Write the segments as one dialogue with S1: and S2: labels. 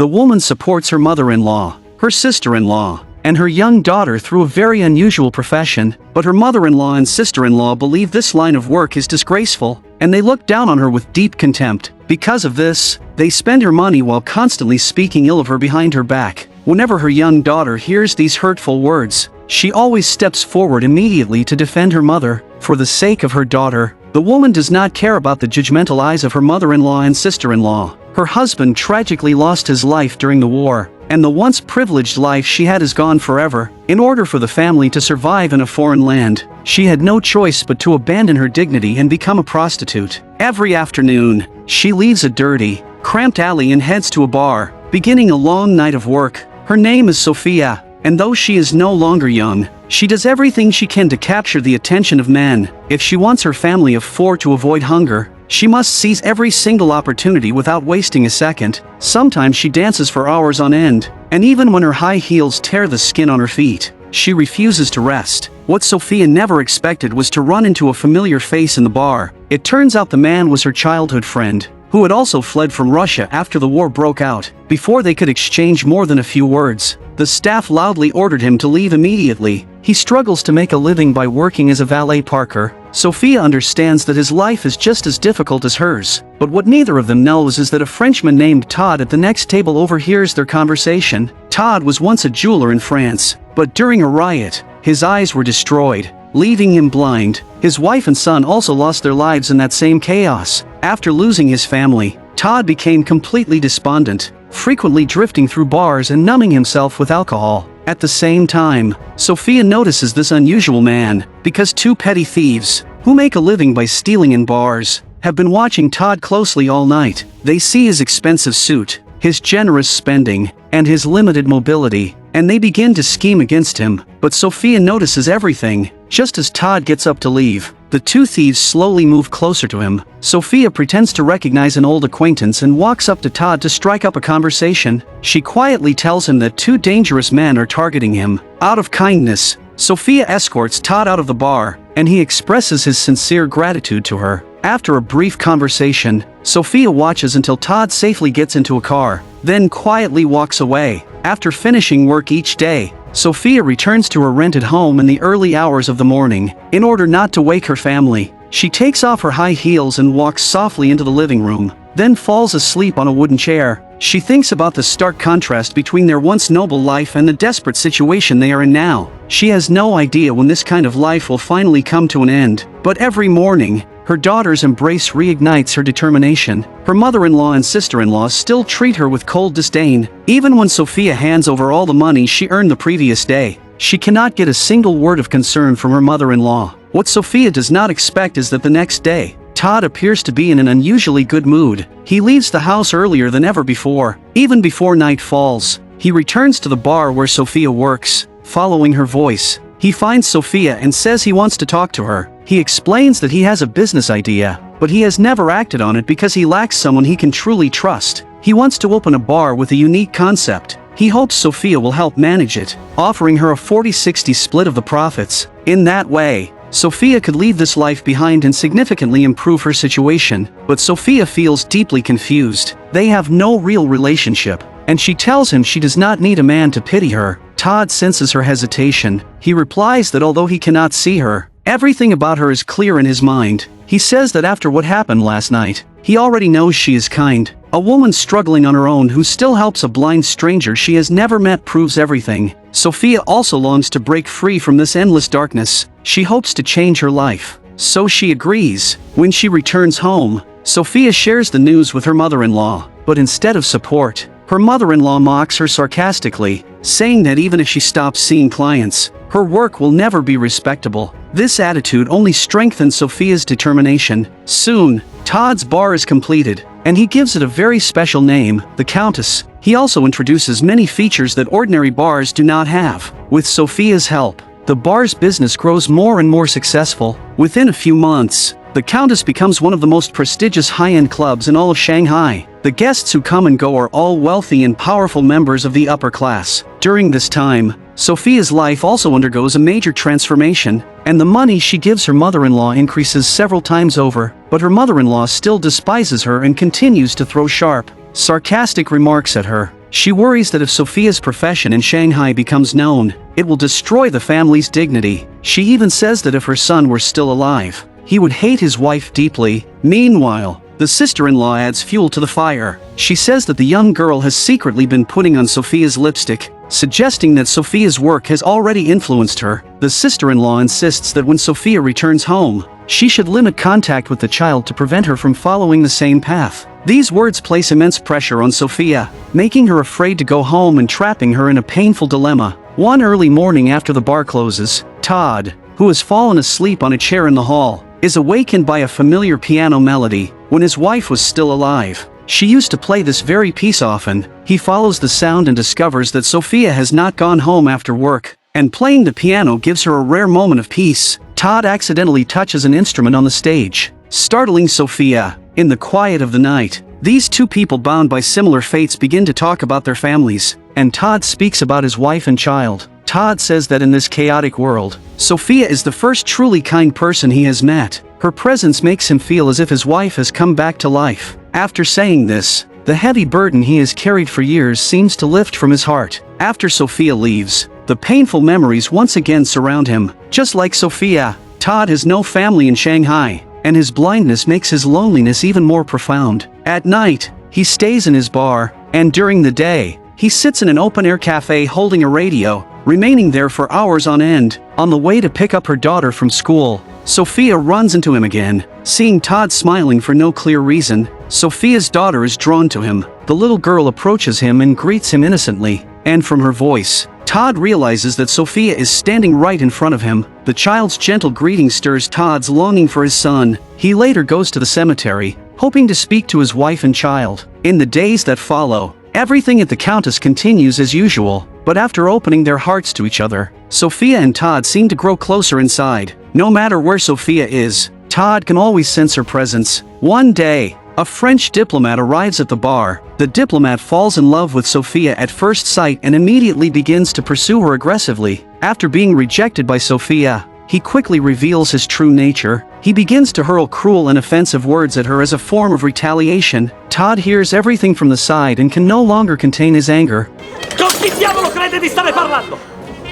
S1: The woman supports her mother-in-law, her sister-in-law, and her young daughter through a very unusual profession, but her mother-in-law and sister-in-law believe this line of work is disgraceful, and they look down on her with deep contempt. Because of this, they spend her money while constantly speaking ill of her behind her back. Whenever her young daughter hears these hurtful words, she always steps forward immediately to defend her mother. For the sake of her daughter, the woman does not care about the judgmental eyes of her mother-in-law and sister-in-law. Her husband tragically lost his life during the war, and the once privileged life she had is gone forever. In order for the family to survive in a foreign land, she had no choice but to abandon her dignity and become a prostitute. Every afternoon, she leaves a dirty, cramped alley and heads to a bar, beginning a long night of work. Her name is Sophia, and though she is no longer young, she does everything she can to capture the attention of men. If she wants her family of 4 to avoid hunger, she must seize every single opportunity without wasting a second. Sometimes she dances for hours on end, and even when her high heels tear the skin on her feet, she refuses to rest. What Sophia never expected was to run into a familiar face in the bar. It turns out the man was her childhood friend, who had also fled from Russia after the war broke out. Before they could exchange more than a few words, the staff loudly ordered him to leave immediately. He struggles to make a living by working as a valet parker. Sophia understands that his life is just as difficult as hers, but what neither of them knows is that a Frenchman named Todd at the next table overhears their conversation. Todd was once a jeweler in France, but during a riot, his eyes were destroyed, leaving him blind. His wife and son also lost their lives in that same chaos. After losing his family, Todd became completely despondent, frequently drifting through bars and numbing himself with alcohol. At the same time, Sophia notices this unusual man, because 2 petty thieves, who make a living by stealing in bars, have been watching Todd closely all night. They see his expensive suit, his generous spending, and his limited mobility, and they begin to scheme against him. But Sophia notices everything. Just as Todd gets up to leave, the 2 thieves slowly move closer to him. Sophia pretends to recognize an old acquaintance and walks up to Todd to strike up a conversation. She quietly tells him that 2 dangerous men are targeting him. Out of kindness, Sophia escorts Todd out of the bar, and he expresses his sincere gratitude to her. After a brief conversation, Sophia watches until Todd safely gets into a car, then quietly walks away. After finishing work each day, Sophia returns to her rented home in the early hours of the morning. In order not to wake her family, she takes off her high heels and walks softly into the living room, then falls asleep on a wooden chair. She thinks about the stark contrast between their once noble life and the desperate situation they are in now. She has no idea when this kind of life will finally come to an end, but every morning, her daughter's embrace reignites her determination. Her mother-in-law and sister-in-law still treat her with cold disdain. Even when Sophia hands over all the money she earned the previous day, she cannot get a single word of concern from her mother-in-law. What Sophia does not expect is that the next day, Todd appears to be in an unusually good mood. He leaves the house earlier than ever before. Even before night falls, he returns to the bar where Sophia works. Following her voice, he finds Sophia and says he wants to talk to her. He explains that he has a business idea, but he has never acted on it because he lacks someone he can truly trust. He wants to open a bar with a unique concept. He hopes Sophia will help manage it, offering her a 40-60 split of the profits. In that way, Sophia could leave this life behind and significantly improve her situation. But Sophia feels deeply confused. They have no real relationship, and she tells him she does not need a man to pity her. Todd senses her hesitation. He replies that although he cannot see her, everything about her is clear in his mind. He says that after what happened last night, he already knows she is kind. A woman struggling on her own who still helps a blind stranger she has never met proves everything. Sophia also longs to break free from this endless darkness. She hopes to change her life, so she agrees. When she returns home, Sophia shares the news with her mother-in-law, but instead of support, her mother-in-law mocks her sarcastically, saying that even if she stops seeing clients, her work will never be respectable. This attitude only strengthens Sophia's determination. Soon, Todd's bar is completed, and he gives it a very special name, the Countess. He also introduces many features that ordinary bars do not have. With Sophia's help, the bar's business grows more and more successful. Within a few months, the Countess becomes one of the most prestigious high-end clubs in all of Shanghai. The guests who come and go are all wealthy and powerful members of the upper class. During this time, Sophia's life also undergoes a major transformation, and the money she gives her mother-in-law increases several times over. But her mother-in-law still despises her and continues to throw sharp, sarcastic remarks at her. She worries that if Sophia's profession in Shanghai becomes known, it will destroy the family's dignity. She even says that if her son were still alive, he would hate his wife deeply. Meanwhile, the sister-in-law adds fuel to the fire. She says that the young girl has secretly been putting on Sophia's lipstick, suggesting that Sophia's work has already influenced her. The sister-in-law insists that when Sophia returns home, she should limit contact with the child to prevent her from following the same path. These words place immense pressure on Sophia, making her afraid to go home and trapping her in a painful dilemma. One early morning after the bar closes, Todd, who has fallen asleep on a chair in the hall, is awakened by a familiar piano melody. When his wife was still alive, she used to play this very piece often. He follows the sound and discovers that Sophia has not gone home after work, and playing the piano gives her a rare moment of peace. Todd accidentally touches an instrument on the stage, startling Sophia. In the quiet of the night, these two people bound by similar fates begin to talk about their families, and Todd speaks about his wife and child. Todd says that in this chaotic world, Sophia is the first truly kind person he has met. Her presence makes him feel as if his wife has come back to life. After saying this, the heavy burden he has carried for years seems to lift from his heart. After Sophia leaves, the painful memories once again surround him. Just like Sophia, Todd has no family in Shanghai, and his blindness makes his loneliness even more profound. At night, he stays in his bar, and during the day, he sits in an open-air cafe holding a radio, remaining there for hours on end. On the way to pick up her daughter from school, Sophia runs into him again. Seeing Todd smiling for no clear reason, Sophia's daughter is drawn to him. The little girl approaches him and greets him innocently, and from her voice, Todd realizes that Sophia is standing right in front of him. The child's gentle greeting stirs Todd's longing for his son. He later goes to the cemetery, hoping to speak to his wife and child. In the days that follow, everything at the Countess continues as usual, but after opening their hearts to each other, Sophia and Todd seem to grow closer inside. No matter where Sophia is, Todd can always sense her presence. One day, a French diplomat arrives at the bar. The diplomat falls in love with Sophia at first sight and immediately begins to pursue her aggressively. After being rejected by Sophia, he quickly reveals his true nature. He begins to hurl cruel and offensive words at her as a form of retaliation. Todd hears everything from the side and can no longer contain his anger.
S2: Con chi diavolo crede di stare parlando?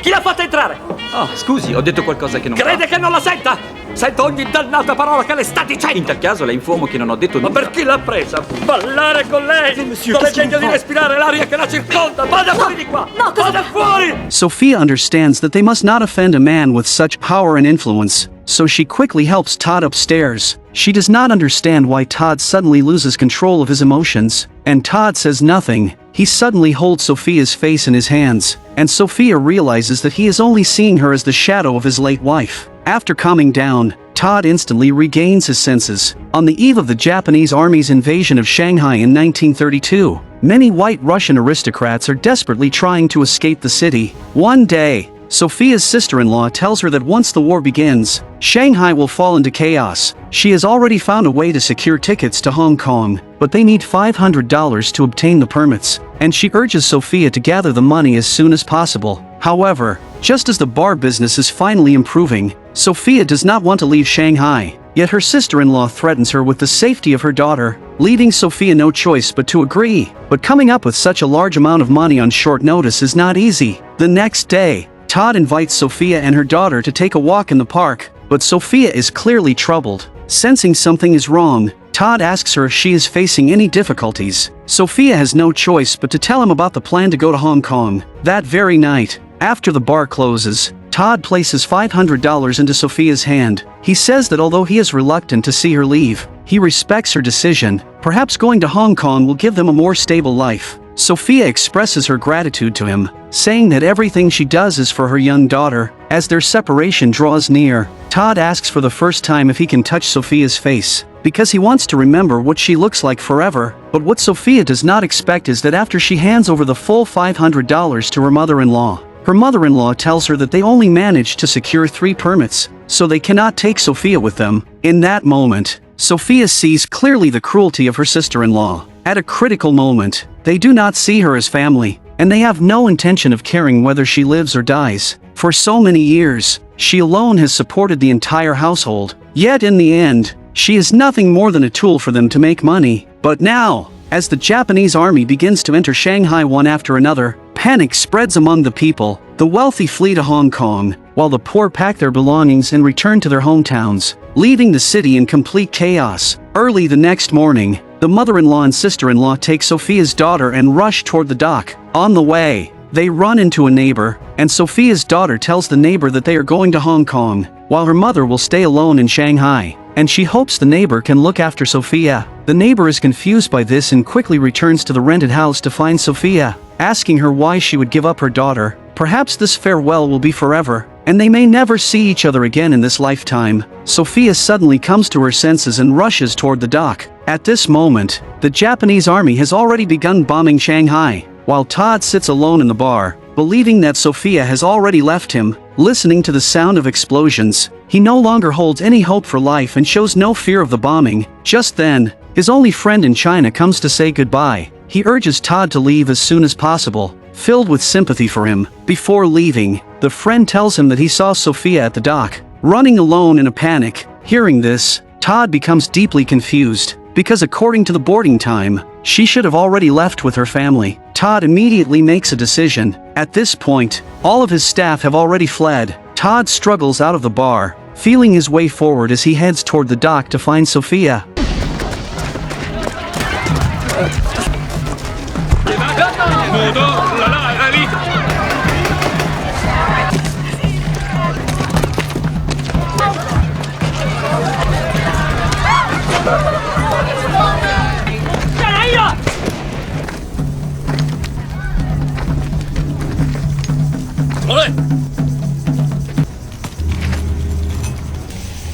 S2: Chi l'ha fatta entrare?
S3: Oh, scusi, ho detto qualcosa che non
S2: Crede che non la senta? Sento ogni dannata parola che le sta dicendo!
S3: In tal caso la informo che non ho detto
S2: Ma
S3: nulla.
S2: per chi l'ha presa? Ballare con lei! Non è degno di respirare l'aria che la circonda! Vada fuori di qua!
S4: No,
S2: Vada fuori!
S1: Sophia understands that they must not offend a man with such power and influence, so she quickly helps Todd upstairs. She does not understand why Todd suddenly loses control of his emotions, and Todd says nothing. He suddenly holds Sophia's face in his hands, and Sophia realizes that he is only seeing her as the shadow of his late wife. After calming down, Todd instantly regains his senses. On the eve of the Japanese army's invasion of Shanghai in 1932, many white Russian aristocrats are desperately trying to escape the city. One day, Sophia's sister-in-law tells her that once the war begins, Shanghai will fall into chaos. She has already found a way to secure tickets to Hong Kong, but they need $500 to obtain the permits, and she urges Sophia to gather the money as soon as possible. However, just as the bar business is finally improving, Sophia does not want to leave Shanghai, yet her sister-in-law threatens her with the safety of her daughter, leaving Sophia no choice but to agree. But coming up with such a large amount of money on short notice is not easy. The next day, Todd invites Sophia and her daughter to take a walk in the park, but Sophia is clearly troubled. Sensing something is wrong, Todd asks her if she is facing any difficulties. Sophia has no choice but to tell him about the plan to go to Hong Kong. That very night, after the bar closes, Todd places $500 into Sophia's hand. He says that although he is reluctant to see her leave, he respects her decision. Perhaps going to Hong Kong will give them a more stable life. Sophia expresses her gratitude to him, saying that everything she does is for her young daughter. As their separation draws near, Todd asks for the first time if he can touch Sophia's face, because he wants to remember what she looks like forever. But what Sophia does not expect is that after she hands over the full $500 to her mother-in-law, her mother-in-law tells her that they only managed to secure 3 permits, so they cannot take Sophia with them. In that moment, Sophia sees clearly the cruelty of her sister-in-law. At a critical moment, they do not see her as family, and they have no intention of caring whether she lives or dies. For so many years, she alone has supported the entire household. Yet in the end, she is nothing more than a tool for them to make money. But now, As the Japanese army begins to enter Shanghai one after another, panic spreads among the people. The wealthy flee to Hong Kong, while the poor pack their belongings and return to their hometowns, leaving the city in complete chaos. Early the next morning, the mother-in-law and sister-in-law take Sophia's daughter and rush toward the dock. On the way, they run into a neighbor, and Sophia's daughter tells the neighbor that they are going to Hong Kong, while her mother will stay alone in Shanghai, and she hopes the neighbor can look after Sophia. The neighbor is confused by this and quickly returns to the rented house to find Sophia, asking her why she would give up her daughter. Perhaps this farewell will be forever, and they may never see each other again in this lifetime. Sophia suddenly comes to her senses and rushes toward the dock. At this moment, the Japanese army has already begun bombing Shanghai, while Todd sits alone in the bar, believing that Sophia has already left him. Listening to the sound of explosions, he no longer holds any hope for life and shows no fear of the bombing. Just then, his only friend in China comes to say goodbye. He urges Todd to leave as soon as possible, filled with sympathy for him. Before leaving, the friend tells him that he saw Sophia at the dock, running alone in a panic. Hearing this, Todd becomes deeply confused, because according to the boarding time, she should have already left with her family. Todd immediately makes a decision. At this point, all of his staff have already fled. Todd struggles out of the bar, feeling his way forward as he heads toward the dock to find Sophia.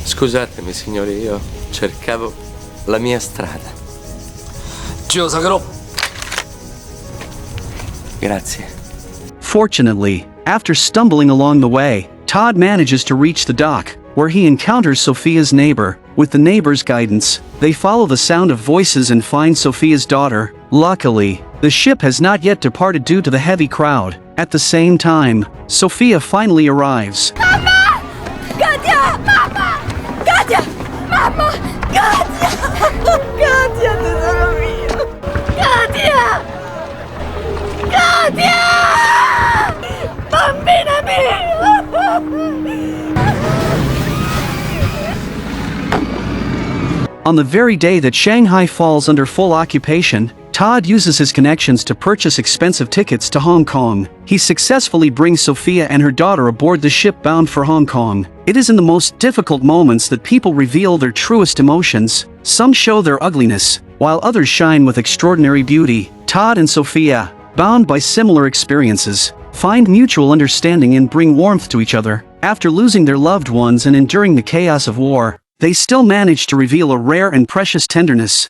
S4: Scusatemi signori, io cercavo la mia strada. Grazie.
S1: Fortunately, after stumbling along the way, Todd manages to reach the dock, where he encounters Sophia's neighbor. With the neighbor's guidance, they follow the sound of voices and find Sophia's daughter. Luckily, the ship has not yet departed due to the heavy crowd. At the same time, Sophia finally arrives.
S5: Mama! Katya! Mama! Katya! Mama! Katya! Katya, tesoro mío! Katya! Katya! Bambina mia!
S1: On the very day that Shanghai falls under full occupation, Todd uses his connections to purchase expensive tickets to Hong Kong. He successfully brings Sophia and her daughter aboard the ship bound for Hong Kong. It is in the most difficult moments that people reveal their truest emotions. Some show their ugliness, while others shine with extraordinary beauty. Todd and Sophia, bound by similar experiences, find mutual understanding and bring warmth to each other. After losing their loved ones and enduring the chaos of war, they still manage to reveal a rare and precious tenderness.